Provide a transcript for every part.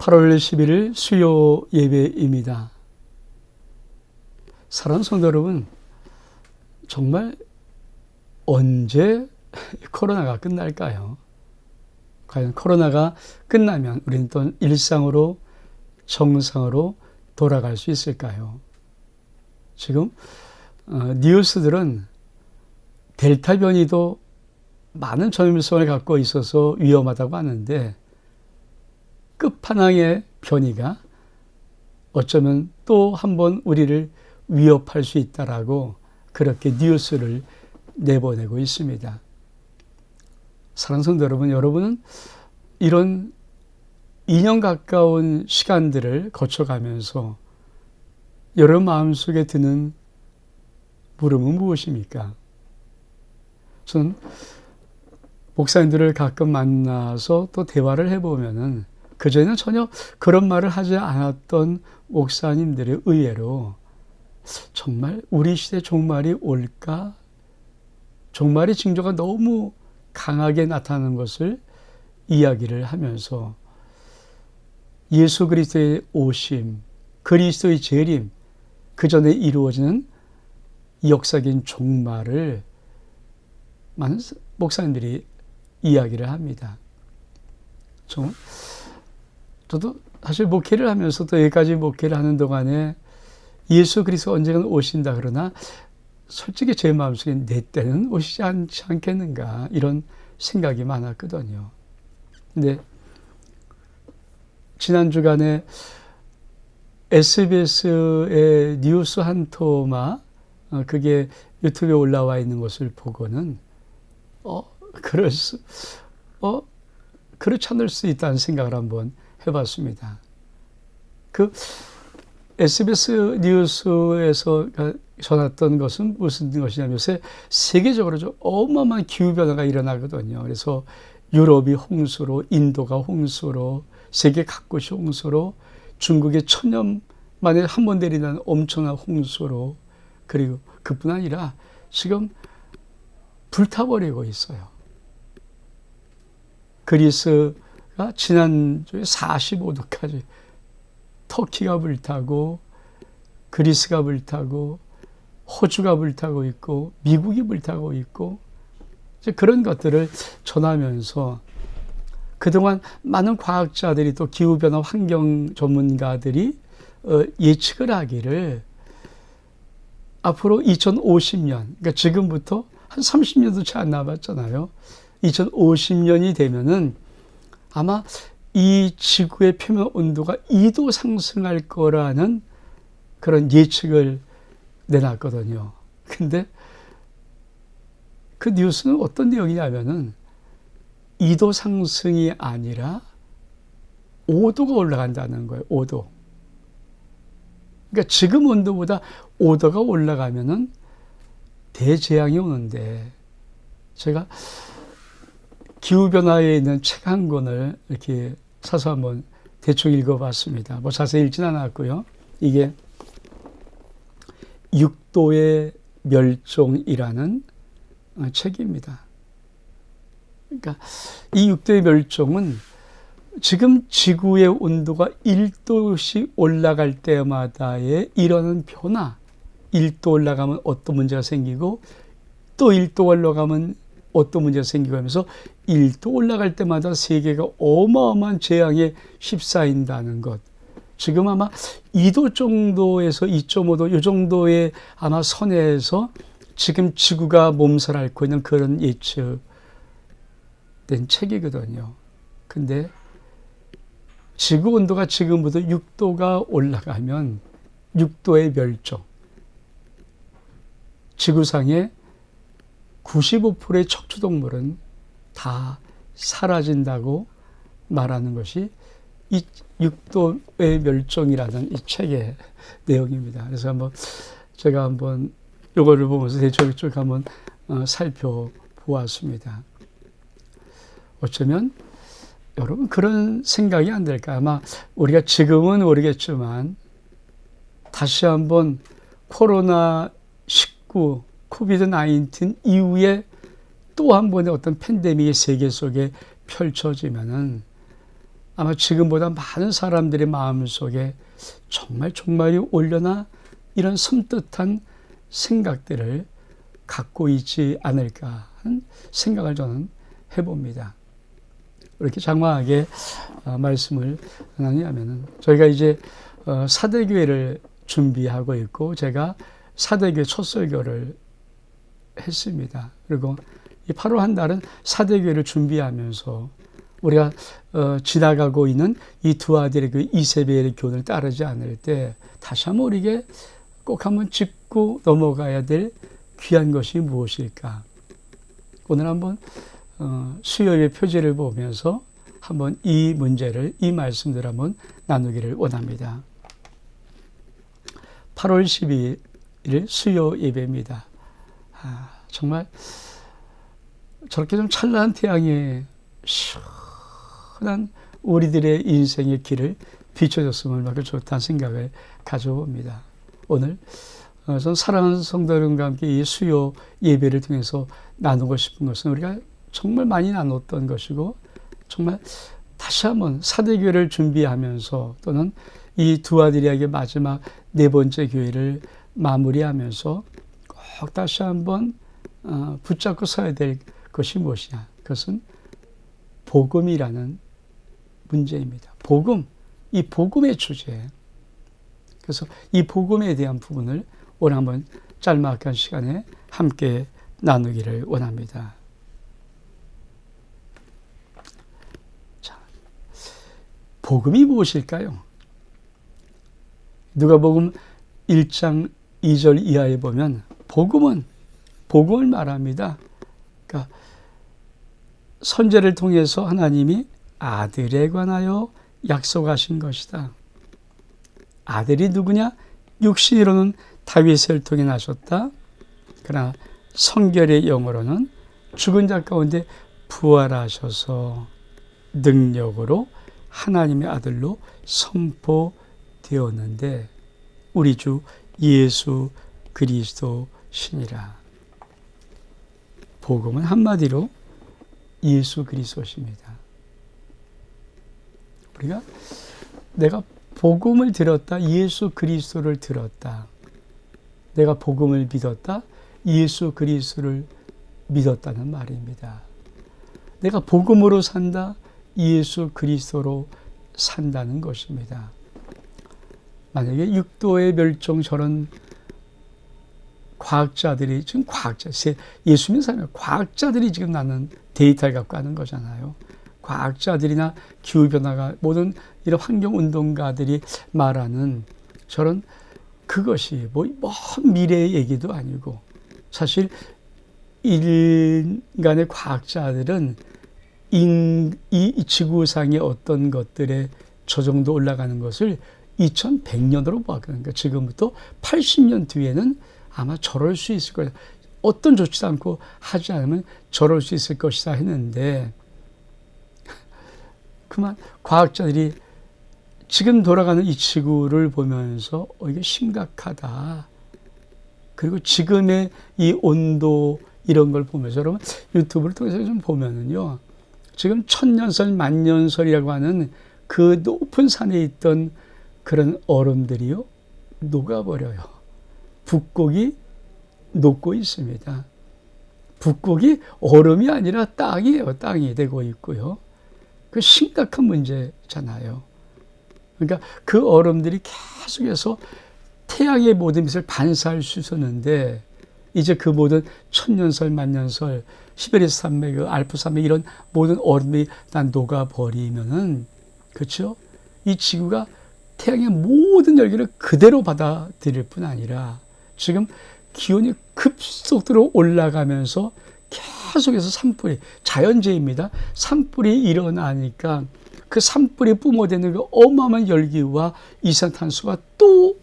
8월 11일 수요 예배입니다. 사랑하는 성도 여러분, 정말 언제 코로나가 끝날까요? 과연 코로나가 끝나면 우리는 또 일상으로, 정상으로 돌아갈 수 있을까요? 지금 뉴스들은 델타 변이도 많은 전염성을 갖고 있어서 위험하다고 하는데, 끝판왕의 변이가 어쩌면 또 한 번 우리를 위협할 수 있다라고 그렇게 뉴스를 내보내고 있습니다. 사랑하는 성도 여러분, 여러분은 이런 2년 가까운 시간들을 거쳐가면서 여러분 마음속에 드는 물음은 무엇입니까? 저는 목사님들을 가끔 만나서 또 대화를 해보면은 그전에는 전혀 그런 말을 하지 않았던 목사님들이 의외로 정말 우리 시대 종말이 올까? 종말의 징조가 너무 강하게 나타나는 것을 이야기를 하면서 예수 그리스도의 오심, 그리스도의 재림, 그 전에 이루어지는 역사적인 종말을 많은 목사님들이 이야기를 합니다. 저도 사실 목회를 하면서도 여기까지 목회를 하는 동안에 예수 그리스도 언젠가 오신다 그러나 솔직히 제 마음속에 내 때는 오시지 않겠는가 이런 생각이 많았거든요. 근데 지난 주간에 SBS의 뉴스 한 토마 그게 유튜브에 올라와 있는 것을 보고는 그렇지 않을 수 있다는 생각을 한번 해봤습니다. 그 SBS 뉴스에서 전했던 것은 무슨 것이냐면 요새 세계적으로 좀 어마어마한 기후변화가 일어나거든요. 그래서 유럽이 홍수로, 인도가 홍수로, 세계 각곳이 홍수로, 중국의 1000년 만에 한 번 내리는 엄청난 홍수로, 그리고 그뿐 아니라 지금 불타버리고 있어요. 그리스가 지난주에 45도까지 터키가 불타고 그리스가 불타고 호주가 불타고 있고 미국이 불타고 있고 이제 그런 것들을 전하면서 그동안 많은 과학자들이 또 기후변화 환경 전문가들이 예측을 하기를 앞으로 2050년, 그러니까 지금부터 한 30년도 채 안 남았잖아요. 2050년이 되면은 아마 이 지구의 표면 온도가 2도 상승할 거라는 그런 예측을 내놨거든요. 근데 그 뉴스는 어떤 내용이냐면은 2도 상승이 아니라 5도가 올라간다는 거예요. 5도. 그러니까 지금 온도보다 5도가 올라가면은 대재앙이 오는데, 제가 기후변화에 있는 책 한 권을 이렇게 사서 한번 대충 읽어봤습니다. 뭐 자세히 읽진 않았고요. 이게 6도의 멸종이라는 책입니다. 그러니까 이 6도의 멸종은 지금 지구의 온도가 1도씩 올라갈 때마다의 일어나는 변화, 1도 올라가면 어떤 문제가 생기고 또 1도 올라가면 어떤 문제가 생기고 하면서 1도 올라갈 때마다 세계가 어마어마한 재앙에 휩싸인다는 것. 지금 아마 2도 정도에서 2.5도 이 정도의 아마 선에서 지금 지구가 몸살 앓고 있는 그런 예측된 책이거든요. 근데 지구 온도가 지금보다 6도가 올라가면 6도의 멸종, 지구상의 95%의 척추동물은 다 사라진다고 말하는 것이 이 6도의 멸종이라는 이 책의 내용입니다. 그래서 제가 한번 이거를 보면서 대충 한번 살펴보았습니다. 어쩌면 여러분 그런 생각이 안 들까? 아마 우리가 지금은 모르겠지만 다시 한번 코로나19 코비드-19 이후에 또 한 번의 어떤 팬데믹이 세계 속에 펼쳐지면은 아마 지금보다 많은 사람들의 마음속에 정말이 올려나 이런 섬뜩한 생각들을 갖고 있지 않을까 하는 생각을 저는 해봅니다. 이렇게 장황하게 말씀을 나누냐면은 저희가 이제 사대교회를 준비하고 있고 제가 사대교회 첫 설교를 했습니다. 그리고 이 8월 한 달은 사대교회를 준비하면서 우리가 지나가고 있는 이 두 아들의 그 이세벨의 교훈을 따르지 않을 때 다시 한번 우리에게 꼭 한번 짚고 넘어가야 될 귀한 것이 무엇일까? 오늘 한번 수요의 표제를 보면서 한번 이 문제를, 이 말씀들을 한번 나누기를 원합니다. 8월 12일 수요 예배입니다. 정말 저렇게 좀 찬란한 태양이 시원한 우리들의 인생의 길을 비춰줬으면 얼마나 좋다는 생각을 가져봅니다. 오늘 전 사랑하는 성도 여러분과 함께 이 수요 예배를 통해서 나누고 싶은 것은 우리가 정말 많이 나눴던 것이고 정말 다시 한번 사대교회를 준비하면서 또는 이 두 아들에게 마지막 네 번째 교회를 마무리하면서 꼭 다시 한번 붙잡고 서야 될 것이 무엇이냐. 그것은 복음이라는 문제입니다. 복음, 이 복음의 주제. 그래서 이 복음에 대한 부분을 오늘 한번 짤막한 시간에 함께 나누기를 원합니다. 자, 복음이 무엇일까요? 누가복음 1장 2절 이하에 보면 복음을 말합니다. 그러니까 선제를 통해서 하나님이 아들에 관하여 약속하신 것이다. 아들이 누구냐? 육신으로는 다윗을 통해 나셨다. 그러나 성결의 영으로는 죽은 자 가운데 부활하셔서 능력으로 하나님의 아들로 선포되었는데 우리 주 예수 그리스도시니라. 복음은 한마디로 예수 그리스도십니다. 우리가 내가 복음을 들었다, 예수 그리스도를 들었다. 내가 복음을 믿었다, 예수 그리스도를 믿었다는 말입니다. 내가 복음으로 산다, 예수 그리스도로 산다는 것입니다. 만약에 육도의 멸종 저런 과학자들이 지금 예수 믿는 사람이 과학자들이 지금 나는 데이터를 갖고 하는 거잖아요. 과학자들이나 기후변화가 모든 이런 환경운동가들이 말하는 저런 그것이 먼 미래의 얘기도 아니고 사실 인간의 과학자들은 이 지구상의 어떤 것들에 저 정도 올라가는 것을 2100년으로 봐왔거든요. 그러니까 지금부터 80년 뒤에는 아마 저럴 수 있을 거다. 어떤 조치도 않고 하지 않으면 저럴 수 있을 것이다 했는데 그만 과학자들이 지금 돌아가는 이 지구를 보면서 이게 심각하다. 그리고 지금의 이 온도 이런 걸 보면서 여러분 유튜브를 통해서 좀 보면은요. 지금 천년설 만년설이라고 하는 그 높은 산에 있던 그런 얼음들이요. 녹아버려요. 북극이 녹고 있습니다. 북극이 얼음이 아니라 땅이에요. 땅이 되고 있고요. 그 심각한 문제잖아요. 그러니까 그 얼음들이 계속해서 태양의 모든 빛을 반사할 수 있었는데 이제 그 모든 천년설, 만년설, 시베리아 산맥, 알프 산맥 이런 모든 얼음이 다 녹아버리면은 그렇죠? 이 지구가 태양의 모든 열기를 그대로 받아들일 뿐 아니라 지금 기온이 급속도로 올라가면서 계속해서 산불이 자연재해입니다. 산불이 일어나니까 그 산불이 뿜어대는 그 어마어마한 열기와 이산탄소가 또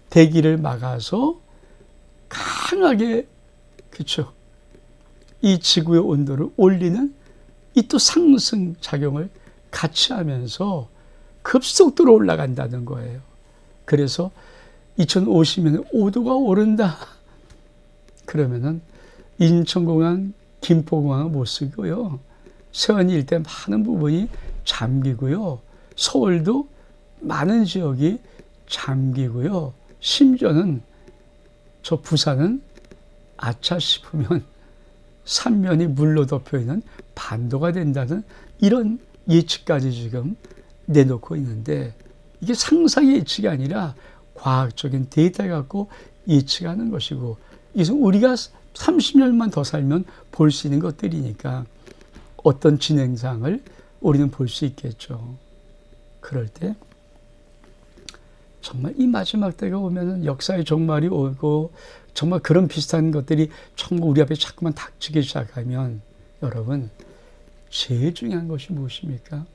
대기를 막아서 강하게 그렇죠. 이 지구의 온도를 올리는 이 또 상승 작용을 같이 하면서 급속도로 올라간다는 거예요. 그래서 2050년에 5도가 오른다. 그러면은 인천공항, 김포공항은 못 쓰고요. 서해안 일대 많은 부분이 잠기고요. 서울도 많은 지역이 잠기고요. 심지어는 저 부산은 아차 싶으면 삼면이 물로 덮여 있는 반도가 된다는 이런 예측까지 지금 내놓고 있는데, 이게 상상의 예측이 아니라 과학적인 데이터를 갖고 예측하는 것이고, 이것은 우리가 30년만 더 살면 볼 수 있는 것들이니까 어떤 진행상을 우리는 볼 수 있겠죠. 그럴 때 정말 이 마지막 때가 오면은 역사의 종말이 오고 정말 그런 비슷한 것들이 정말 우리 앞에 자꾸만 닥치기 시작하면, 여러분, 제일 중요한 것이 무엇입니까?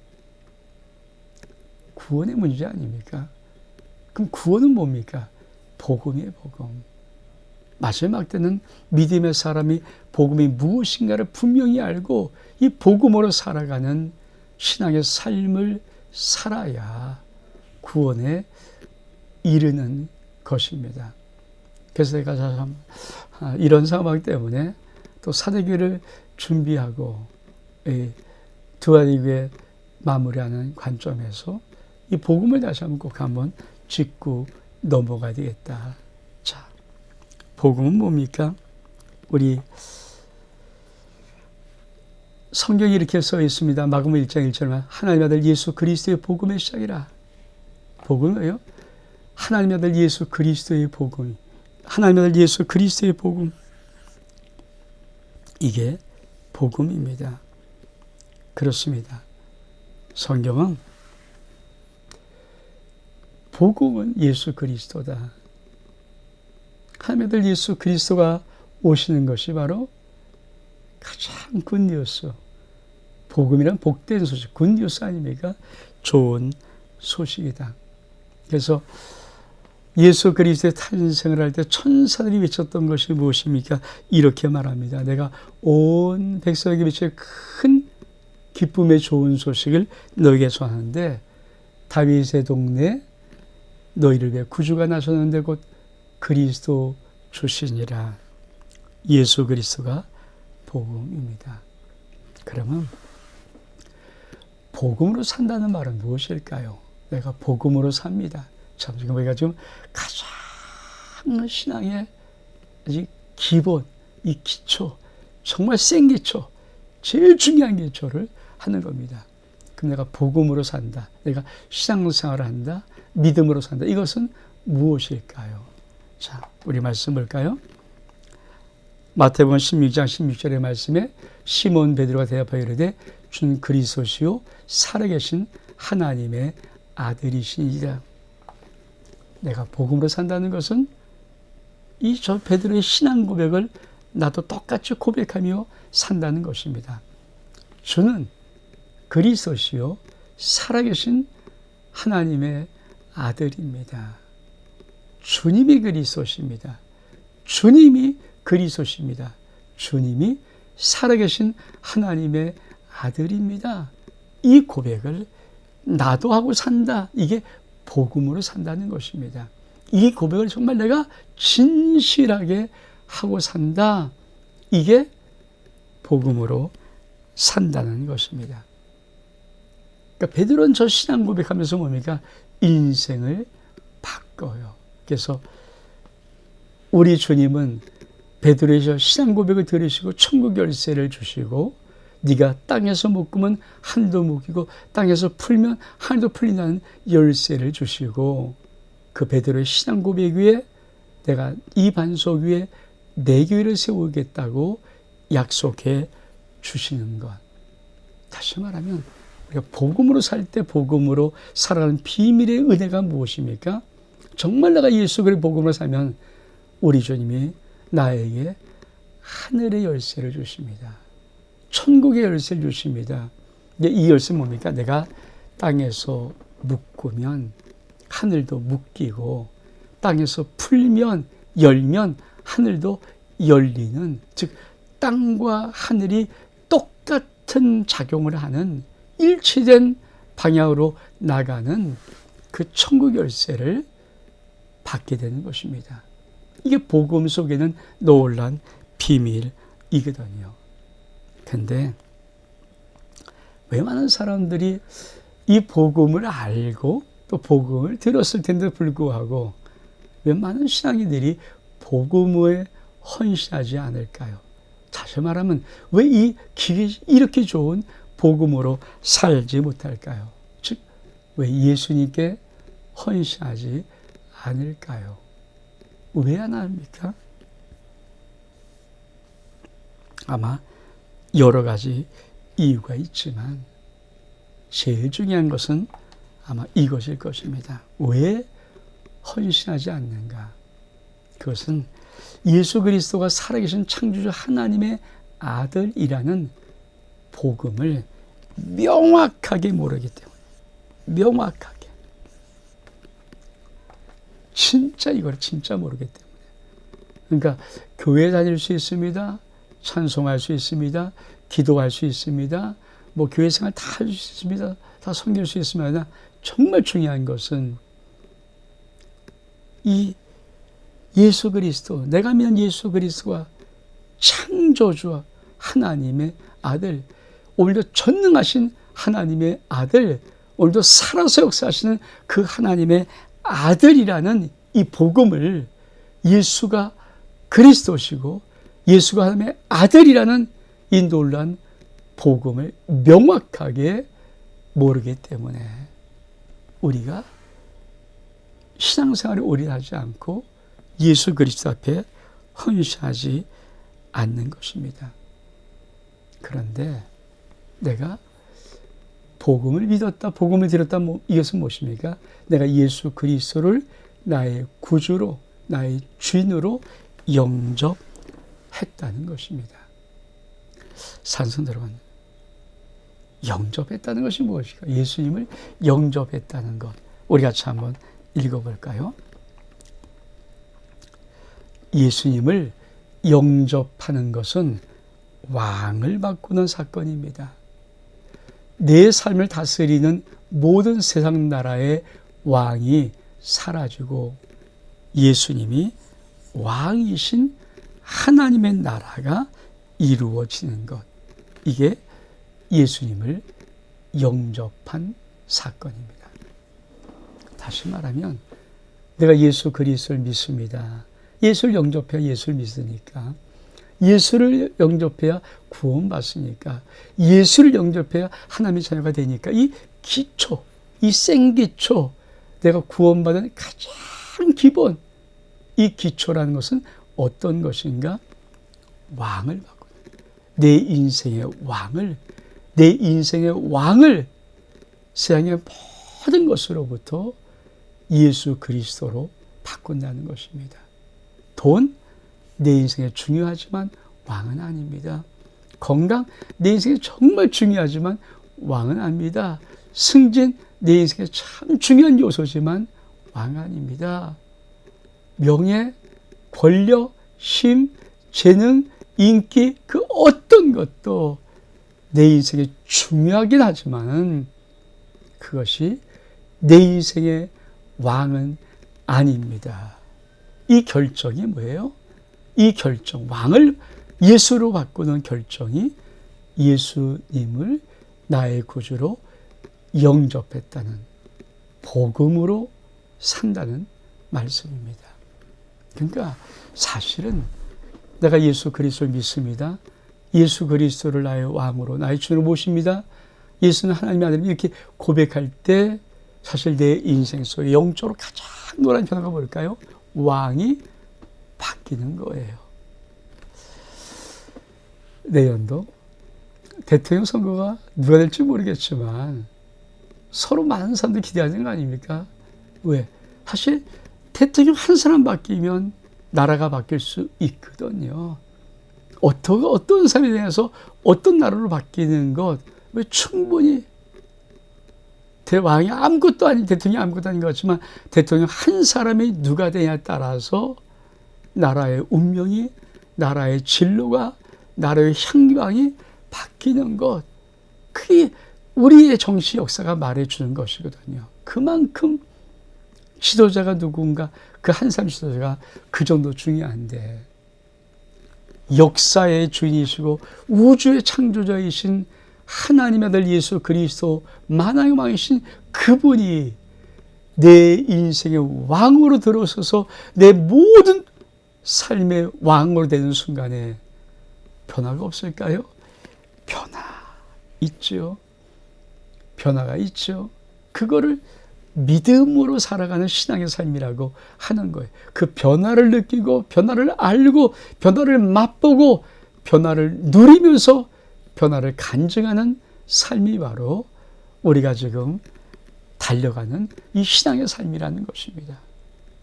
구원의 문제 아닙니까? 그럼 구원은 뭡니까? 복음이에요, 복음. 마지막 때는 믿음의 사람이 복음이 무엇인가를 분명히 알고 이 복음으로 살아가는 신앙의 삶을 살아야 구원에 이르는 것입니다. 그래서 제가 참 이런 상황 때문에 또 사대교회를 준비하고 두아리교회 마무리하는 관점에서 이 복음을 다시 한번 꼭 한번 짚고 넘어가야 되겠다. 자, 복음은 뭡니까? 우리 성경이 이렇게 써 있습니다. 마가복음 1장 1절만 하나님의 아들 예수 그리스도의 복음의 시작이라. 복음이요? 하나님의 아들 예수 그리스도의 복음. 하나님의 아들 예수 그리스도의 복음. 이게 복음입니다. 그렇습니다. 성경은 복음은 예수 그리스도다. 하나님의 아들 예수 그리스도가 오시는 것이 바로 가장 굿뉴스. 복음이란 복된 소식, 굿뉴스 아닙니까? 좋은 소식이다. 그래서 예수 그리스도의 탄생을 할 때 천사들이 외쳤던 것이 무엇입니까? 이렇게 말합니다. 내가 온 백성에게 미칠 큰 기쁨의 좋은 소식을 너에게 전하는데 다윗의 동네 너희를 위해 구주가 나셨는데 곧 그리스도 주시니라. 예수 그리스도가 복음입니다. 그러면 복음으로 산다는 말은 무엇일까요? 내가 복음으로 삽니다. 참, 지금 우리가 지금 가장 신앙의 기본, 이 기초, 정말 센 기초, 제일 중요한 기초를 하는 겁니다. 그럼 내가 복음으로 산다. 내가 신앙생활을 한다. 믿음으로 산다. 이것은 무엇일까요? 자, 우리 말씀 볼까요? 마태복음 16장 16절의 말씀에 시몬 베드로가 대답하여 이르되 주는 그리스도시요 살아계신 하나님의 아들이시니라. 내가 복음으로 산다는 것은 이 저 베드로의 신앙 고백을 나도 똑같이 고백하며 산다는 것입니다. 주는 그리스도시요 살아계신 하나님의 아들입니다. 주님이 그리스도십니다. 주님이 그리스도십니다. 주님이 살아계신 하나님의 아들입니다. 이 고백을 나도 하고 산다. 이게 복음으로 산다는 것입니다. 이 고백을 정말 내가 진실하게 하고 산다. 이게 복음으로 산다는 것입니다. 그러니까 베드로는 저 신앙 고백하면서 뭡니까? 인생을 바꿔요. 그래서 우리 주님은 베드로의 저 신앙 고백을 들으시고 천국 열쇠를 주시고 네가 땅에서 묶으면 하늘도 묶이고 땅에서 풀면 하늘도 풀린다는 열쇠를 주시고 그 베드로의 신앙 고백 위에 내가 이 반석 위에 내 교회를 세우겠다고 약속해 주시는 것. 다시 말하면 우리가 복음으로 살 때 복음으로 살아가는 비밀의 은혜가 무엇입니까? 정말 내가 예수 그리스도의 복음으로 살면 우리 주님이 나에게 하늘의 열쇠를 주십니다. 천국의 열쇠를 주십니다. 이 열쇠는 뭡니까? 내가 땅에서 묶으면 하늘도 묶이고 땅에서 풀면 열면 하늘도 열리는, 즉 땅과 하늘이 똑같은 작용을 하는 일치된 방향으로 나가는 그 천국 열쇠를 받게 되는 것입니다. 이게 복음 속에는 놀라운 비밀이거든요. 근데 왜 많은 사람들이 이 복음을 알고 또 복음을 들었을 텐데도 불구하고 왜 많은 신앙인들이 복음에 헌신하지 않을까요? 다시 말하면 왜 이 이렇게 좋은 복음으로 살지 못할까요? 즉, 왜 예수님께 헌신하지 않을까요? 왜 안 합니까? 아마 여러 가지 이유가 있지만 제일 중요한 것은 아마 이것일 것입니다. 왜 헌신하지 않는가? 그것은 예수 그리스도가 살아계신 창조주 하나님의 아들이라는 복음을 명확하게 모르기 때문에, 명확하게. 진짜 이걸 진짜 모르기 때문에. 그러니까 교회 다닐 수 있습니다. 찬송할 수 있습니다. 기도할 수 있습니다. 뭐 교회 생활 다 할 수 있습니다. 다 섬길 수 있습니다. 정말 중요한 것은 이 예수 그리스도, 내가 믿는 예수 그리스도가 창조주와 하나님의 아들, 오늘도 전능하신 하나님의 아들, 오늘도 살아서 역사하시는 그 하나님의 아들이라는 이 복음을, 예수가 그리스도시고 예수가 하나님의 아들이라는 이 놀라운 복음을 명확하게 모르기 때문에 우리가 신앙생활에 올인하지 않고 예수 그리스도 앞에 헌신하지 않는 것입니다. 그런데 내가 복음을 믿었다, 복음을 들었다, 이것은 무엇입니까? 내가 예수 그리스도를 나의 구주로, 나의 주인으로 영접했다는 것입니다. 산성 여러분, 영접했다는 것이 무엇일까? 예수님을 영접했다는 것. 우리 같이 한번 읽어볼까요? 예수님을 영접하는 것은 왕을 바꾸는 사건입니다. 내 삶을 다스리는 모든 세상 나라의 왕이 사라지고 예수님이 왕이신 하나님의 나라가 이루어지는 것. 이게 예수님을 영접한 사건입니다. 다시 말하면 내가 예수 그리스도를 믿습니다. 예수를 영접해야 예수를 믿으니까, 예수를 영접해야 구원받으니까, 예수를 영접해야 하나님의 자녀가 되니까, 이 기초, 이 생기초, 내가 구원받은 가장 기본, 이 기초라는 것은 어떤 것인가? 왕을 바꾸는, 내 인생의 왕을, 내 인생의 왕을 세상의 모든 것으로부터 예수 그리스도로 바꾼다는 것입니다. 돈, 내 인생에 중요하지만 왕은 아닙니다. 건강, 내 인생에 정말 중요하지만 왕은 아닙니다. 승진, 내 인생에 참 중요한 요소지만 왕은 아닙니다. 명예, 권력, 힘, 재능, 인기, 그 어떤 것도 내 인생에 중요하긴 하지만 그것이 내 인생의 왕은 아닙니다. 이 결정이 뭐예요? 이 결정, 왕을 예수로 바꾸는 결정이 예수님을 나의 구주로 영접했다는 복음으로 산다는 말씀입니다. 그러니까 사실은 내가 예수 그리스도를 믿습니다. 예수 그리스도를 나의 왕으로, 나의 주로 모십니다. 예수는 하나님의 아들입니다. 이렇게 고백할 때 사실 내 인생 속에 영적으로 가장 놀라운 변화가 뭘까요? 왕이 바뀌는 거예요. 내년도 대통령 선거가 누가 될지 모르겠지만 서로 많은 사람들이 기대하는 거 아닙니까? 왜? 사실 대통령 한 사람 바뀌면 나라가 바뀔 수 있거든요. 어떤 사람에 대해서 어떤 나라로 바뀌는 것, 왜 충분히 왕이 아무것도 아닌, 대통령이 아무것도 아닌 것 같지만 대통령 한 사람이 누가 되냐에 따라서 나라의 운명이, 나라의 진로가, 나라의 향방이 바뀌는 것, 그게 우리의 정치 역사가 말해주는 것이거든요. 그만큼 지도자가 누군가, 그 한 사람 지도자가 그 정도 중요한데, 역사의 주인이시고 우주의 창조자이신 하나님의 아들 예수 그리스도 만왕의 왕이신 그분이 내 인생의 왕으로 들어서서 내 모든 삶의 왕으로 되는 순간에 변화가 없을까요? 변화 있죠. 변화가 있죠. 그거를 믿음으로 살아가는 신앙의 삶이라고 하는 거예요. 그 변화를 느끼고 변화를 알고 변화를 맛보고 변화를 누리면서 변화를 간증하는 삶이 바로 우리가 지금 달려가는 이 신앙의 삶이라는 것입니다.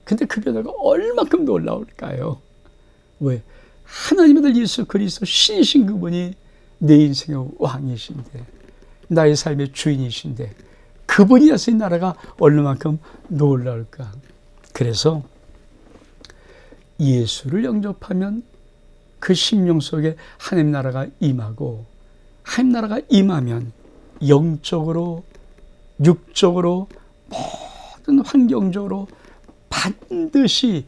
근데 그 변화가 얼마큼 놀라울까요? 왜? 하나님의 아들 예수 그리스도 신이신 그분이 내 인생의 왕이신데, 나의 삶의 주인이신데, 그분이 하신 나라가 얼마만큼 놀라울까? 그래서 예수를 영접하면 그 심령 속에 하나님 나라가 임하고, 하나님 나라가 임하면 영적으로, 육적으로, 모든 환경적으로 반드시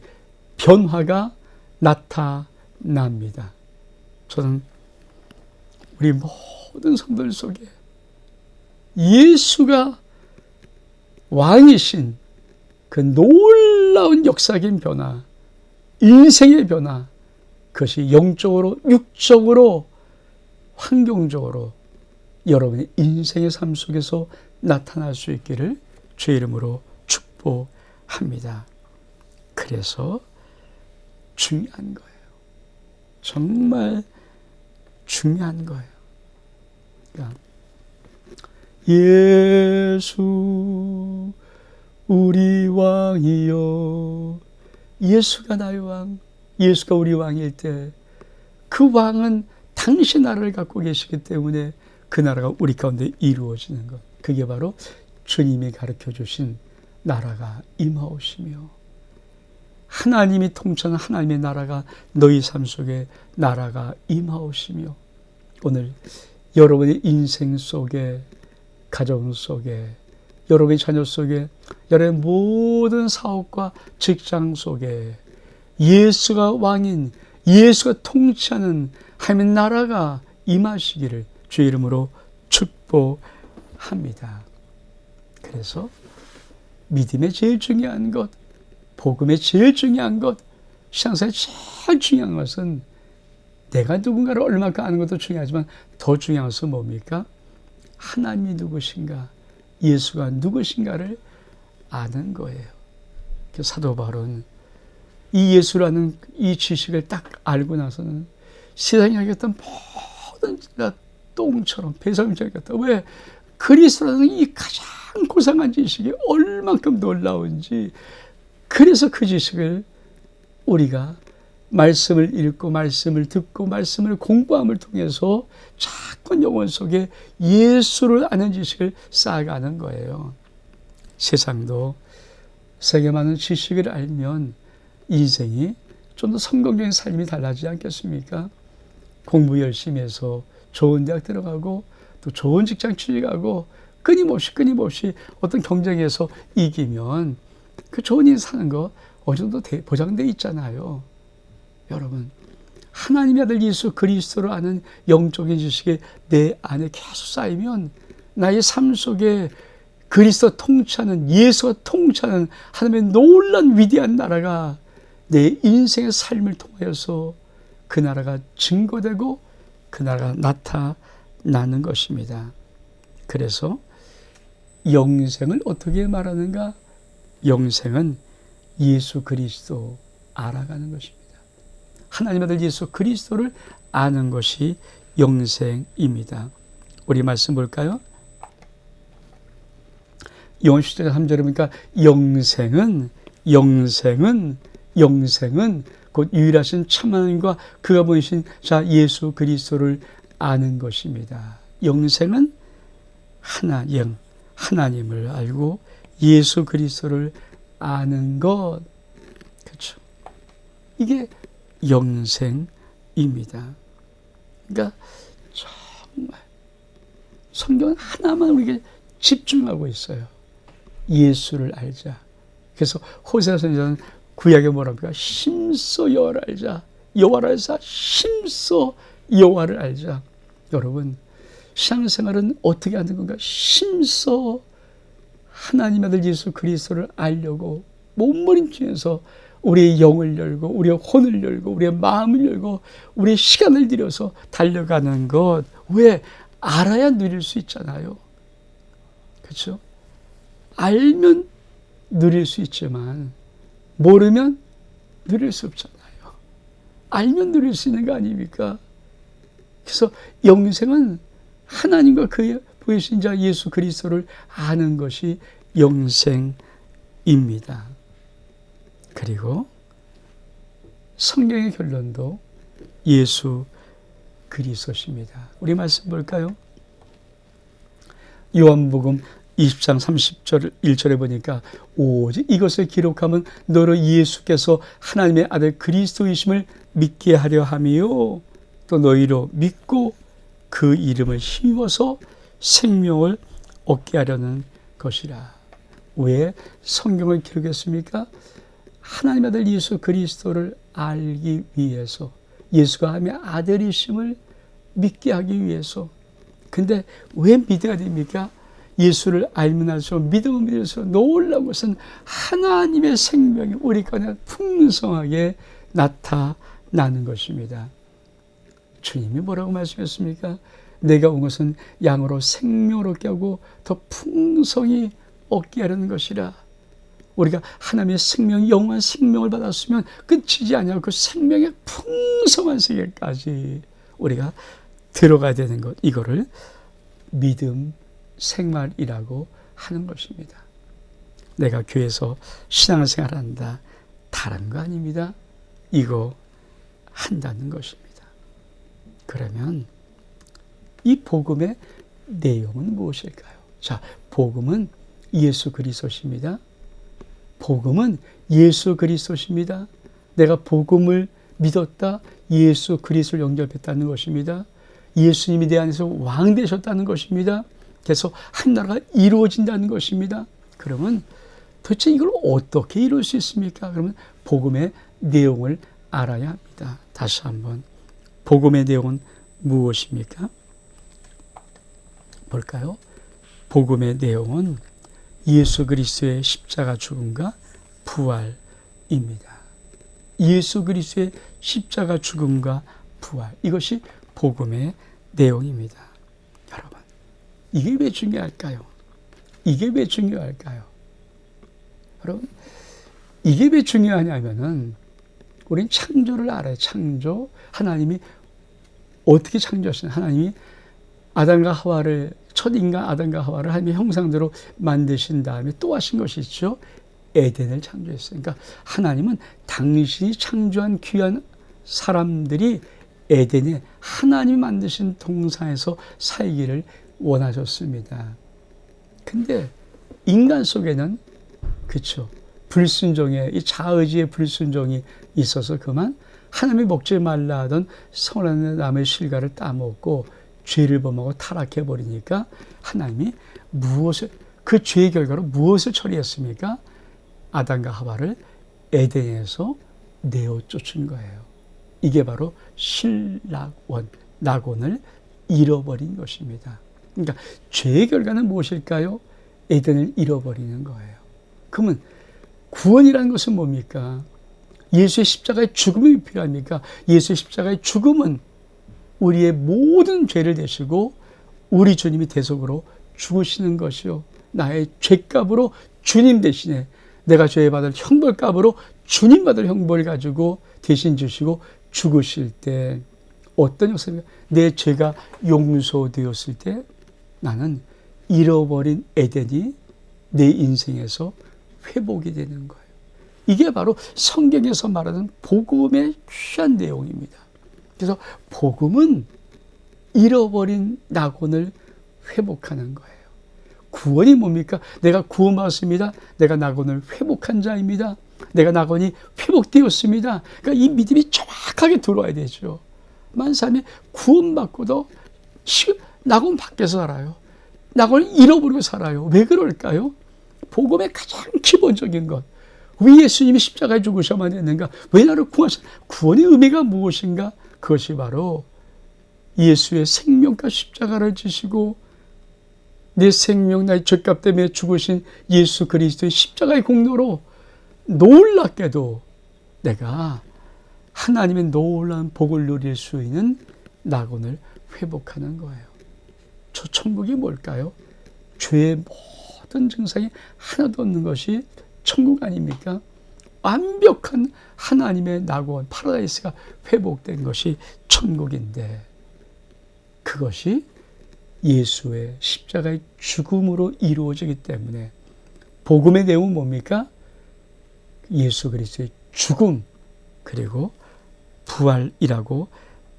변화가 나타납니다. 저는 우리 모든 성도들 속에 예수가 왕이신 그 놀라운 역사적인 변화, 인생의 변화, 그것이 영적으로, 육적으로, 환경적으로 여러분의 인생의 삶 속에서 나타날 수 있기를 주의 이름으로 축복합니다. 그래서 중요한 거예요. 정말 중요한 거예요. 그러니까 예수 우리 왕이요. 예수가 나의 왕, 예수가 우리 왕일 때 그 왕은 당신 나라를 갖고 계시기 때문에 그 나라가 우리 가운데 이루어지는 것, 그게 바로 주님이 가르쳐 주신 나라가 임하오시며, 하나님이 통치하는 하나님의 나라가 너희 삶 속에 나라가 임하오시며, 오늘 여러분의 인생 속에, 가정 속에, 여러분의 자녀 속에, 여러분의 모든 사업과 직장 속에 예수가 왕인, 예수가 통치하는 하나님의 나라가 임하시기를 주의 이름으로 축복합니다. 그래서 믿음의 제일 중요한 것, 복음의 제일 중요한 것, 신앙생활의 제일 중요한 것은 내가 누군가를 얼마큼 아는 것도 중요하지만 더 중요한 것은 뭡니까? 하나님이 누구신가, 예수가 누구신가를 아는 거예요. 사도 바울은 이 예수라는 이 지식을 딱 알고 나서는 세상에 하겠던 모든 똥처럼 배설물처럼 같다. 왜? 그리스도라는 이 가장 고상한 지식이 얼만큼 놀라운지, 그래서 그 지식을 우리가 말씀을 읽고 말씀을 듣고 말씀을 공부함을 통해서 자꾸 영혼 속에 예수를 아는 지식을 쌓아가는 거예요. 세상도 세계 많은 지식을 알면 인생이 좀 더 성공적인 삶이 달라지지 않겠습니까? 공부 열심히 해서 좋은 대학 들어가고 또 좋은 직장 취직하고 끊임없이 어떤 경쟁에서 이기면 그 좋은 일 사는 거 어느 정도 보장돼 있잖아요. 여러분, 하나님의 아들 예수 그리스도를 아는 영적인 지식이 내 안에 계속 쌓이면 나의 삶 속에 그리스도 통치하는, 예수가 통치하는 하나님의 놀라운 위대한 나라가 내 인생의 삶을 통하여서 그 나라가 증거되고 그 나라가 나타나는 것입니다. 그래서 영생을 어떻게 말하는가? 영생은 예수 그리스도 알아가는 것입니다. 하나님의 아들 예수 그리스도를 아는 것이 영생입니다. 우리 말씀 볼까요? 요한 10장 3절에 보니까 영생은 곧 유일하신 참 하나님과 그가 보이신 자 예수 그리스도를 아는 것입니다. 영생은 하나님을 알고 예수 그리스도를 아는 것, 그렇죠? 이게 영생입니다. 그러니까 정말 성경은 하나만 우리에게 집중하고 있어요. 예수를 알자. 그래서 호세아 선지자는 구약에 뭐랍니까? 힘써 여호와를 알자. 여호와를 알자. 힘써 여호와를 알자. 여러분, 신앙생활은 어떻게 하는 건가? 심서 하나님 아들 예수 그리스도를 알려고 몸부림치면서 우리의 영을 열고 우리의 혼을 열고 우리의 마음을 열고 우리의 시간을 들여서 달려가는 것. 왜? 알아야 누릴 수 있잖아요. 그렇죠? 알면 누릴 수 있지만 모르면 누릴 수 없잖아요. 알면 누릴 수 있는 거 아닙니까? 그래서 영생은 하나님과 그의 보이신 자 예수 그리스도를 아는 것이 영생입니다. 그리고 성경의 결론도 예수 그리스도십니다. 우리 말씀 볼까요? 요한복음 20장 30절 1절에 보니까 오직 이것을 기록하면 너로 예수께서 하나님의 아들 그리스도이심을 믿게 하려 함이요 또 너희로 믿고 그 이름을 힘입어서 생명을 얻게 하려는 것이라. 왜 성경을 기록했습니까? 하나님의 아들 예수 그리스도를 알기 위해서, 예수가 하나님의 아들이심을 믿게 하기 위해서. 근데 왜 믿어야 됩니까? 예수를 알면 알수록 믿으면 믿을수록 놀라운 것은 하나님의 생명이 우리 가운데 풍성하게 나타나는 것입니다. 주님이 뭐라고 말씀했습니까? 내가 온 것은 양으로 생명을 얻게 하고 더 풍성히 얻게 하려는 것이라. 우리가 하나님의 생명, 영원한 생명을 받았으면 끝이지 아니하고 그 생명의 풍성한 세계까지 우리가 들어가야 되는 것. 이거를 믿음 생활이라고 하는 것입니다. 내가 교회에서 신앙생활을 한다. 다른 거 아닙니다. 이거 한다는 것입니다. 그러면 이 복음의 내용은 무엇일까요? 자, 복음은 예수 그리스도십니다. 복음은 예수 그리스도십니다. 내가 복음을 믿었다. 예수 그리스도를 영접했다는 것입니다. 예수님이 내 안에서 왕 되셨다는 것입니다. 그래서 한 나라가 이루어진다는 것입니다. 그러면 도대체 이걸 어떻게 이룰 수 있습니까? 그러면 복음의 내용을 알아야 합니다. 다시 한번 복음의 내용은 무엇입니까? 볼까요? 복음의 내용은 예수 그리스도의 십자가 죽음과 부활입니다. 예수 그리스도의 십자가 죽음과 부활, 이것이 복음의 내용입니다. 여러분, 이게 왜 중요할까요? 이게 왜 중요할까요? 여러분, 이게 왜 중요하냐면은 우린 창조를 알아요. 창조. 하나님이 어떻게 창조하시나? 하나님이 아담과 하와를, 첫 인간 아담과 하와를 하나님의 형상대로 만드신 다음에 또 하신 것이 있죠. 에덴을 창조했어요. 그러니까 하나님은 당신이 창조한 귀한 사람들이 에덴에 하나님이 만드신 동산에서 살기를 원하셨습니다. 근데 인간 속에는, 그렇죠, 불순종의, 이 자의지의 불순종이 있어서 그만 하나님이 먹지 말라 하던 선한 나무의 실과를 따먹고 죄를 범하고 타락해버리니까 하나님이 그 죄의 결과로 무엇을 처리했습니까? 아담과 하와를 에덴에서 내어 쫓은 거예요. 이게 바로 실낙원, 낙원을 잃어버린 것입니다. 그러니까 죄의 결과는 무엇일까요? 에덴을 잃어버리는 거예요. 그러면 구원이라는 것은 뭡니까? 예수의 십자가의 죽음이 필요합니까? 예수의 십자가의 죽음은 우리의 모든 죄를 대시고 우리 주님이 대속으로 죽으시는 것이요, 나의 죄값으로 주님 대신에 내가 죄에 받을 형벌값으로 주님 받을 형벌을 가지고 대신 주시고 죽으실 때 어떤 역사입니까? 내 죄가 용서되었을 때 나는 잃어버린 에덴이 내 인생에서 회복이 되는 거예요. 이게 바로 성경에서 말하는 복음의 귀한 내용입니다. 그래서 복음은 잃어버린 낙원을 회복하는 거예요. 구원이 뭡니까? 내가 구원받았습니다. 내가 낙원을 회복한 자입니다. 내가 낙원이 회복되었습니다. 그러니까 이 믿음이 정확하게 들어와야 되죠. 많은 사람이 구원받고도 낙원 밖에서 살아요. 낙원을 잃어버리고 살아요. 왜 그럴까요? 복음의 가장 기본적인 것. 왜 예수님이 십자가에 죽으셔야만 했는가? 왜 나를 구원하셨는가? 구원의 의미가 무엇인가? 그것이 바로 예수의 생명과 십자가를 지시고 내 생명 나의 죄값 때문에 죽으신 예수 그리스도의 십자가의 공로로 놀랍게도 내가 하나님의 놀라운 복을 누릴 수 있는 낙원을 회복하는 거예요. 저 천국이 뭘까요? 죄의 모든 증상이 하나도 없는 것이 천국 아닙니까? 완벽한 하나님의 낙원, 파라다이스가 회복된 것이 천국인데, 그것이 예수의 십자가의 죽음으로 이루어지기 때문에 복음의 내용은 뭡니까? 예수 그리스도의 죽음 그리고 부활이라고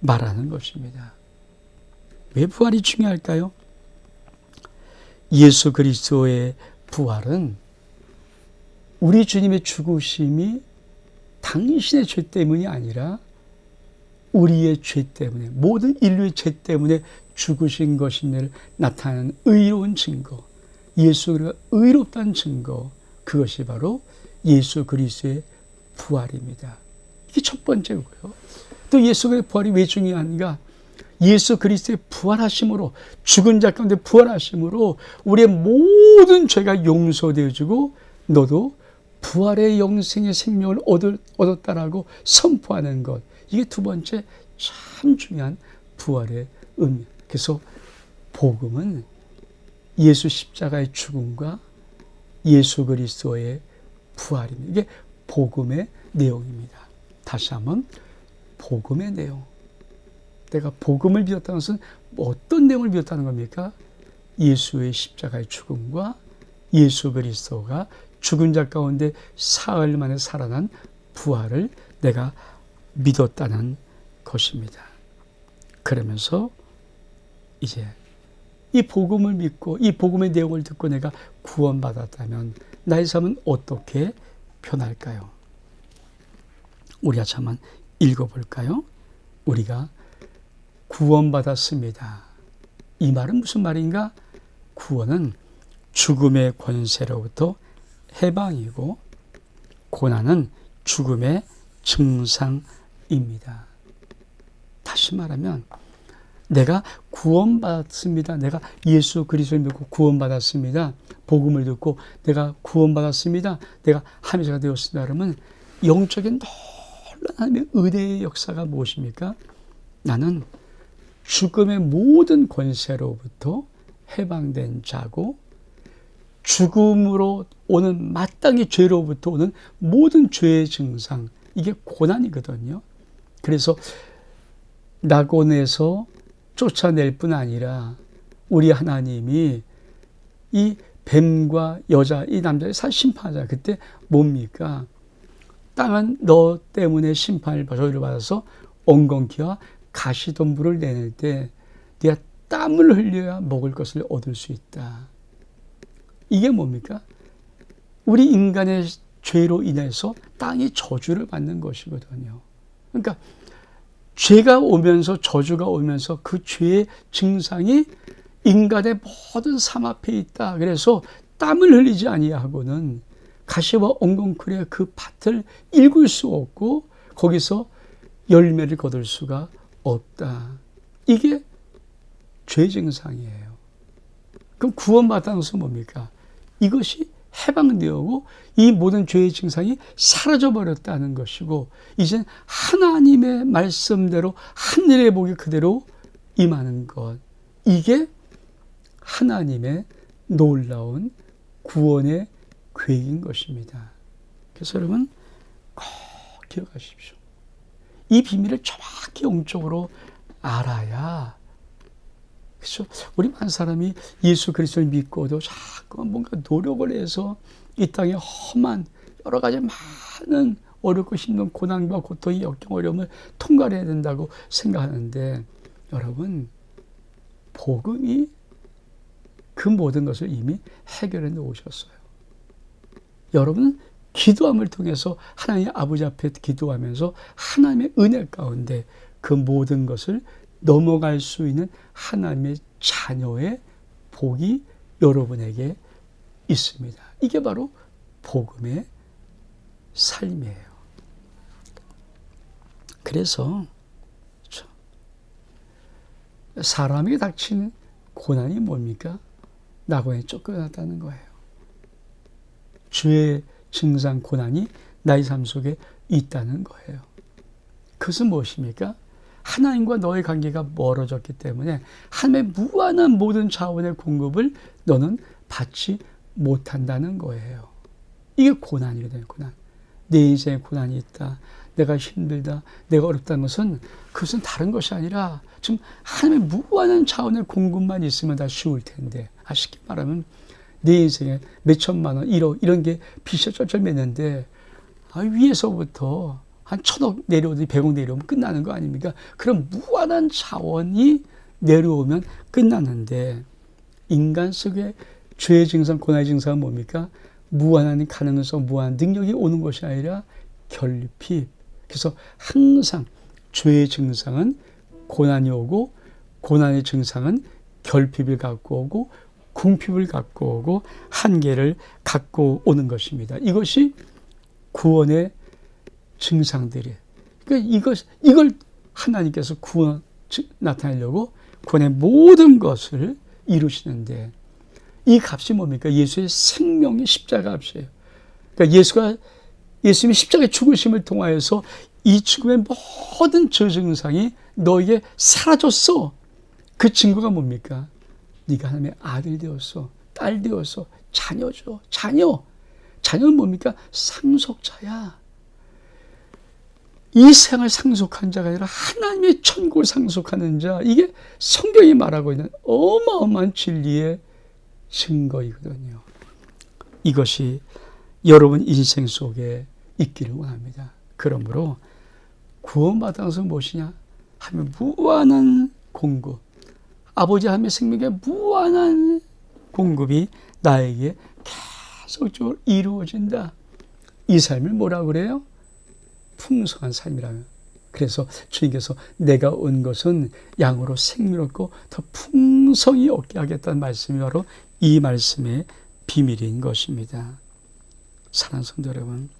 말하는 것입니다. 왜 부활이 중요할까요? 예수 그리스도의 부활은 우리 주님의 죽으심이 당신의 죄 때문이 아니라 우리의 죄 때문에, 모든 인류의 죄 때문에 죽으신 것임을 나타내는 의로운 증거, 예수가 의롭다는 증거, 그것이 바로 예수 그리스도의 부활입니다. 이게 첫 번째고요. 또 예수 그리스도의 부활이 왜 중요한가? 예수 그리스도의 부활하심으로, 죽은 자 가운데 부활하심으로 우리의 모든 죄가 용서되어지고 너도 부활의 영생의 생명을 얻었다라고 선포하는 것, 이게 두 번째 참 중요한 부활의 의미. 그래서 복음은 예수 십자가의 죽음과 예수 그리스도의 부활입니다. 이게 복음의 내용입니다. 다시 한번, 복음의 내용. 내가 복음을 믿었다는 것은 어떤 내용을 믿었다는 겁니까? 예수의 십자가의 죽음과 예수 그리스도가 죽은 자 가운데 사흘 만에 살아난 부활을 내가 믿었다는 것입니다. 그러면서 이제 이 복음을 믿고 이 복음의 내용을 듣고 내가 구원받았다면 나의 삶은 어떻게 변할까요? 우리가 한번 읽어볼까요? 우리가 구원받았습니다. 이 말은 무슨 말인가? 구원은 죽음의 권세로부터 해방이고 고난은 죽음의 증상입니다. 다시 말하면 내가 구원받았습니다. 내가 예수 그리스도를 믿고 구원받았습니다. 복음을 듣고 내가 구원받았습니다. 내가 하나님의 자가 되었습니다. 그러면 영적인 놀라운 하나님의 은혜의 역사가 무엇입니까? 나는 죽음의 모든 권세로부터 해방된 자고 죽음으로 오는 마땅히 죄로부터 오는 모든 죄의 증상, 이게 고난이거든요. 그래서 낙원에서 쫓아낼 뿐 아니라 우리 하나님이 이 뱀과 여자, 이 남자를 심판하잖아요. 그때 뭡니까? 땅은 너 때문에 심판을 저희를 받아서 엉겅퀴와 가시덤불을 내낼 때 네가 땀을 흘려야 먹을 것을 얻을 수 있다. 이게 뭡니까? 우리 인간의 죄로 인해서 땅이 저주를 받는 것이거든요. 그러니까 죄가 오면서, 저주가 오면서 그 죄의 증상이 인간의 모든 삶 앞에 있다. 그래서 땀을 흘리지 아니하고는 가시와 엉겅퀴의 그 밭을 일굴 수 없고 거기서 열매를 거둘 수가 없다. 이게 죄 증상이에요. 그럼 구원받았다는 것은 뭡니까? 이것이 해방되었고 이 모든 죄의 증상이 사라져버렸다는 것이고 이제 하나님의 말씀대로 하늘의 복이 그대로 임하는 것, 이게 하나님의 놀라운 구원의 계획인 것입니다. 그래서 여러분 꼭 기억하십시오. 이 비밀을 정확히 영적으로 알아야, 그렇죠? 우리 많은 사람이 예수 그리스도를 믿고도 자꾸 뭔가 노력을 해서 이 땅의 험한 여러 가지 많은 어렵고 힘든 고난과 고통의 역경 어려움을 통과해야 된다고 생각하는데, 여러분 복음이 그 모든 것을 이미 해결해 놓으셨어요. 여러분은 기도함을 통해서 하나님 아버지 앞에 기도하면서 하나님의 은혜 가운데 그 모든 것을 넘어갈 수 있는 하나님의 자녀의 복이 여러분에게 있습니다. 이게 바로 복음의 삶이에요. 그래서 사람에게 닥친 고난이 뭡니까? 낙원에 쫓겨났다는 거예요. 죄의 증상 고난이 나의 삶 속에 있다는 거예요. 그것은 무엇입니까? 하나님과 너의 관계가 멀어졌기 때문에 하나님의 무한한 모든 자원의 공급을 너는 받지 못한다는 거예요. 이게 고난이거든요. 고난. 내 인생에 고난이 있다. 내가 힘들다. 내가 어렵다는 것은 그것은 다른 것이 아니라 지금 하나님의 무한한 자원의 공급만 있으면 다 쉬울 텐데, 쉽게 말하면 내 인생에 몇 천만 원, 1억 이런 게 빚이 쩔쩔 맺는데 위에서부터 한 1,000억 내려오더니 100억 내려오면 끝나는 거 아닙니까? 그럼 무한한 자원이 내려오면 끝나는데, 인간 속에 죄의 증상, 고난의 증상은 뭡니까? 무한한 가능성, 무한한 능력이 오는 것이 아니라 결핍. 그래서 항상 죄의 증상은 고난이 오고, 고난의 증상은 결핍을 갖고 오고, 궁핍을 갖고 오고, 한계를 갖고 오는 것입니다. 이것이 구원의 증상들이에요. 그러니까 이걸 하나님께서 구원 나타내려고 구원의 모든 것을 이루시는데, 이 값이 뭡니까? 예수의 생명의 십자가 값이에요. 그러니까 예수님이 십자가의 죽으심을 통하여서 이 죽음의 모든 저 증상이 너에게 사라졌어. 그 증거가 뭡니까? 네가 하나님의 아들 되었어, 딸 되었어, 자녀죠. 자녀는 뭡니까? 상속자야. 이 세상을 상속한 자가 아니라 하나님의 천국을 상속하는 자. 이게 성경이 말하고 있는 어마어마한 진리의 증거이거든요. 이것이 여러분 인생 속에 있기를 원합니다. 그러므로 구원받은 것은 무엇이냐? 하나님의 무한한 공급, 아버지 하나님의 생명의 무한한 공급이 나에게 계속적으로 이루어진다. 이 삶을 뭐라고 그래요? 풍성한 삶이라며. 그래서 주님께서 내가 온 것은 양으로 생명을 얻고 더 풍성히 얻게 하겠다는 말씀이 바로 이 말씀의 비밀인 것입니다. 사랑하는 성도 여러분,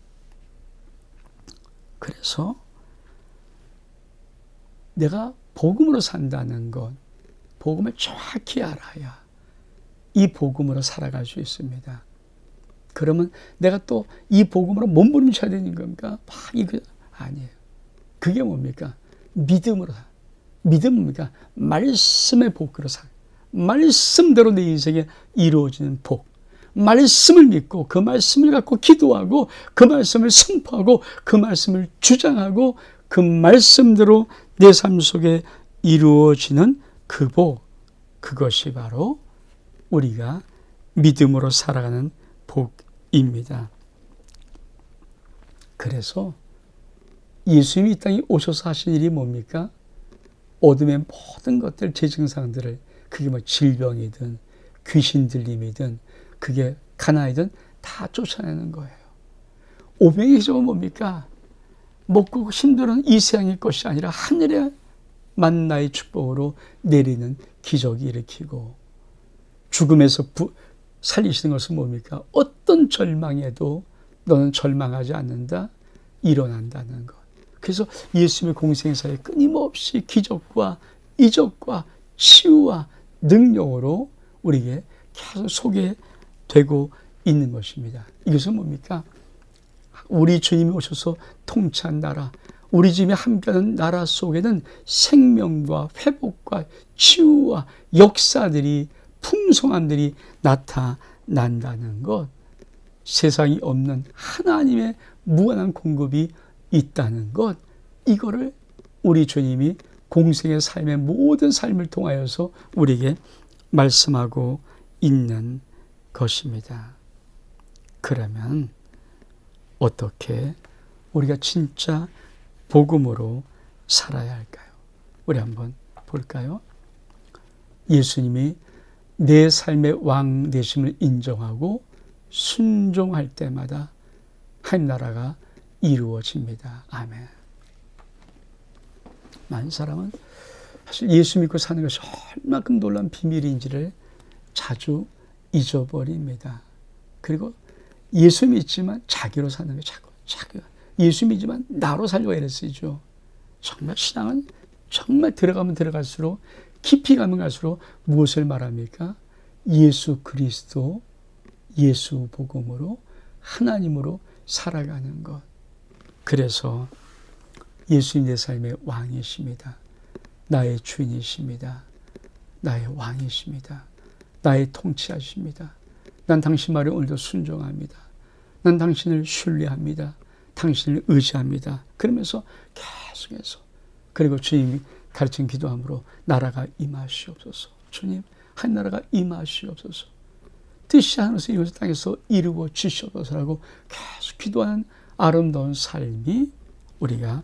그래서 내가 복음으로 산다는 것, 복음을 정확히 알아야 이 복음으로 살아갈 수 있습니다. 그러면 내가 또 이 복음으로 몸부림쳐야 되는 겁니까? 이거 아니에요. 그게 뭡니까? 믿음으로. 믿음은 뭡니까? 말씀의 복으로 살. 말씀대로 내 인생에 이루어지는 복. 말씀을 믿고 그 말씀을 갖고 기도하고 그 말씀을 선포하고 그 말씀을 주장하고 그 말씀대로 내 삶 속에 이루어지는 그 복. 그것이 바로 우리가 믿음으로 살아가는 복입니다. 그래서 예수님이 이 땅에 오셔서 하신 일이 뭡니까? 어둠의 모든 것들, 제 증상들을, 그게 뭐 질병이든 귀신 들림이든 그게 가난이든 다 쫓아내는 거예요. 오병의 기적은 뭡니까? 먹고 힘들은 이 세상의 것이 아니라 하늘의 만나의 축복으로 내리는 기적이 일으키고, 죽음에서 살리시는 것은 뭡니까? 어떤 절망에도 너는 절망하지 않는다, 일어난다는 것. 그래서 예수님의 공생사에 끊임없이 기적과 이적과 치유와 능력으로 우리에게 계속 소개되고 있는 것입니다. 이것은 뭡니까? 우리 주님이 오셔서 통치한 나라, 우리 주님이 함께하는 나라 속에는 생명과 회복과 치유와 역사들이, 풍성함들이 나타난다는 것. 세상이 없는 하나님의 무한한 공급이 있다는 것. 이거를 우리 주님이 공생의 삶의 모든 삶을 통하여서 우리에게 말씀하고 있는 것입니다. 그러면 어떻게 우리가 진짜 복음으로 살아야 할까요? 우리 한번 볼까요? 예수님이 내 삶의 왕 되심을 인정하고 순종할 때마다 하나님 나라가 이루어집니다. 아멘. 많은 사람은 사실 예수 믿고 사는 것이 얼마큼 놀라운 비밀인지를 자주 잊어버립니다. 그리고 예수 믿지만 자기로 사는 게 자기가. 예수 믿지만 나로 살려고 애를 쓰죠. 정말 신앙은 정말 들어가면 들어갈수록 깊이 가면 갈수록 무엇을 말합니까? 예수 그리스도, 예수 복음으로 하나님으로 살아가는 것. 그래서 예수님 내 삶의 왕이십니다. 나의 주인이십니다. 나의 왕이십니다. 나의 통치하십니다. 난 당신 말에 오늘도 순종합니다. 난 당신을 신뢰합니다. 당신을 의지합니다. 그러면서 계속해서, 그리고 주님이 가르친 기도함으로 나라가 임하시옵소서. 주님, 하나라가 임하시옵소서. 뜻이 하늘에서 이루어져 땅에서 이루어지시옵소서라고 계속 기도하는 아름다운 삶이 우리가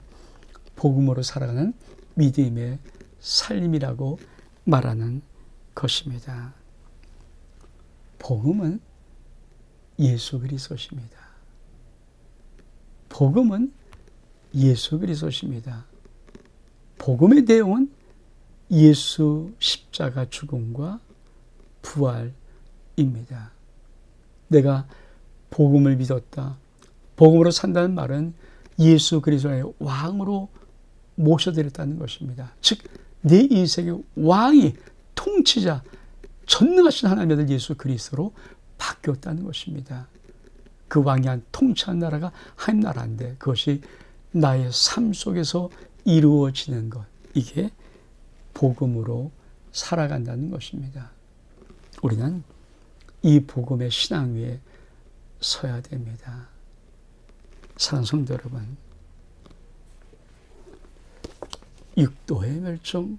복음으로 살아가는 믿음의 삶이라고 말하는 것입니다. 복음은 예수 그리스도십니다. 복음은 예수 그리스도십니다. 복음의 내용은 예수 십자가 죽음과 부활입니다. 내가 복음을 믿었다, 복음으로 산다는 말은 예수 그리스도의 왕으로 모셔드렸다는 것입니다. 즉 내 인생의 왕이, 통치자, 전능하신 하나님의 아들 예수 그리스도로 바뀌었다는 것입니다. 그 왕이 한 통치한 나라가 한 나라인데 그것이 나의 삶 속에서 이루어지는 것, 이게 복음으로 살아간다는 것입니다. 우리는 이 복음의 신앙 위에 서야 됩니다. 사랑하는 성도 여러분, 육도의 멸종,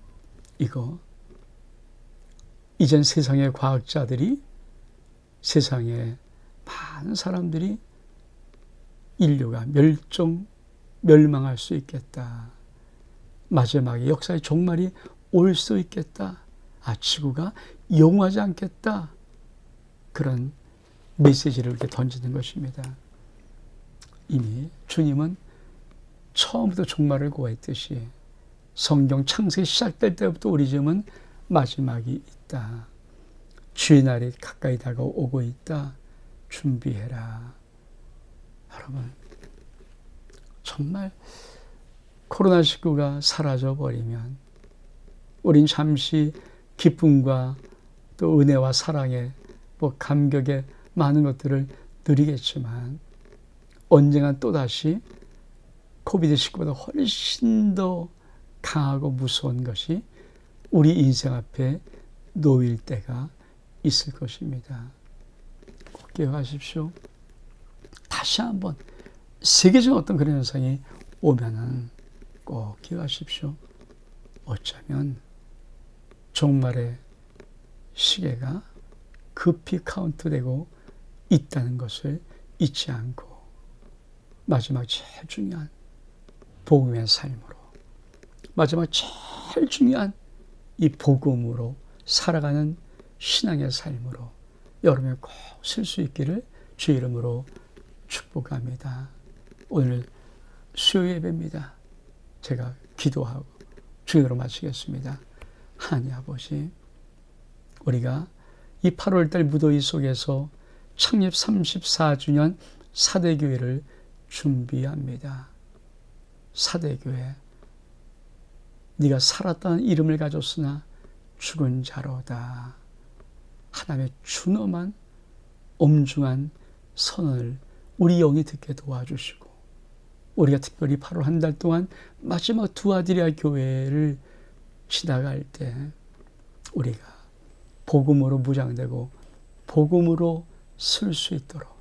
이거 이젠 세상의 과학자들이, 세상의 많은 사람들이 인류가 멸망할 수 있겠다, 마지막에 역사의 종말이 올 수 있겠다, 지구가 영원하지 않겠다, 그런 메시지를 이렇게 던지는 것입니다. 이미 주님은 처음부터 종말을 고했듯이 성경 창세기 시작될 때부터 우리 주님은 마지막이 있다, 주의 날이 가까이 다가오고 있다, 준비해라. 여러분, 정말 코로나19가 사라져버리면 우린 잠시 기쁨과 또 은혜와 사랑의 감격의 많은 것들을 누리겠지만 언젠가 또다시 코비드19보다 훨씬 더 강하고 무서운 것이 우리 인생 앞에 놓일 때가 있을 것입니다. 꼭 기억하십시오. 다시 한번 세계적인 어떤 그런 현상이 오면은 꼭 기억하십시오. 어쩌면 종말의 시계가 급히 카운트되고 있다는 것을 잊지 않고 마지막 제일 중요한 복음의 삶으로, 마지막 제일 중요한 이 복음으로 살아가는 신앙의 삶으로 여러분이 꼭 쓸 수 있기를 주의 이름으로 축복합니다. 오늘 수요 예배입니다. 제가 기도하고 주의로 마치겠습니다. 하나님 아버지, 우리가 이 8월달 무더위 속에서 창립 34주년 사대교회를 준비합니다. 사대교회, 네가 살았다는 이름을 가졌으나 죽은 자로다. 하나님의 준엄한 엄중한 선언을 우리 영이 듣게 도와주시고, 우리가 특별히 8월 한 달 동안 마지막 두아드리아 교회를 지나갈 때 우리가 복음으로 무장되고 복음으로 쓸 수 있도록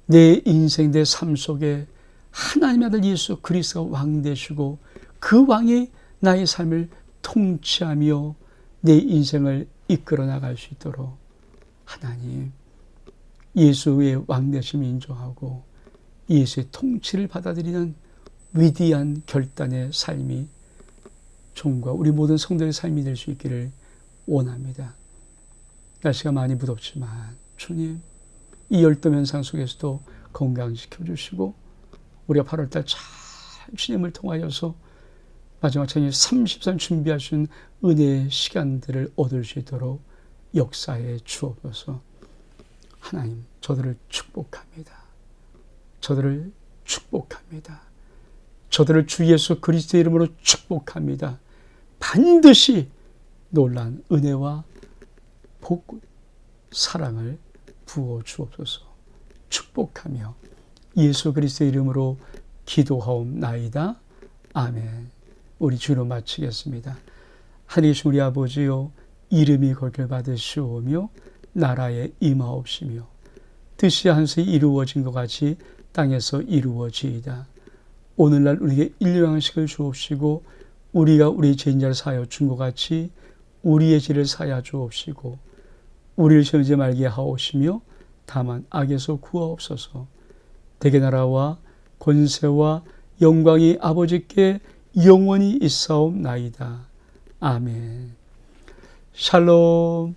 내 인생, 내 삶 속에 하나님의 아들 예수 그리스도가 왕 되시고 그 왕이 나의 삶을 통치하며 내 인생을 이끌어 나갈 수 있도록 하나님, 예수의 왕 되심을 인정하고 예수의 통치를 받아들이는 위대한 결단의 삶이 종과 우리 모든 성도의 삶이 될 수 있기를 원합니다. 날씨가 많이 무덥지만 주님, 이 열돔 현상 속에서도 건강시켜 주시고 우리가 8월달 잘 주님을 통하여서 마지막 저녁 30살 준비하신 은혜의 시간들을 얻을 수 있도록 역사에 주옵소서. 하나님, 저들을 축복합니다. 저들을 축복합니다. 저들을 주 예수 그리스도의 이름으로 축복합니다. 반드시 놀란 은혜와 복, 사랑을 부어 주옵소서. 축복하며 예수 그리스도의 이름으로 기도하옵나이다. 아멘. 우리 주로 마치겠습니다. 하늘에 계신 우리 아버지요, 이름이 거길 받으시오며 나라에 임하옵시며 뜻이 하늘에서 이루어진 것 같이 땅에서 이루어지이다. 오늘날 우리에게 일용양식을 주옵시고 우리가 우리 죄인자를 사하여 준 것 같이 우리의 죄를 사하여 주옵시고 우리를 시험하지 말게 하옵시며 다만 악에서 구하옵소서. 대개 나라와 권세와 영광이 아버지께 영원히 있사옵나이다. 아멘. 샬롬.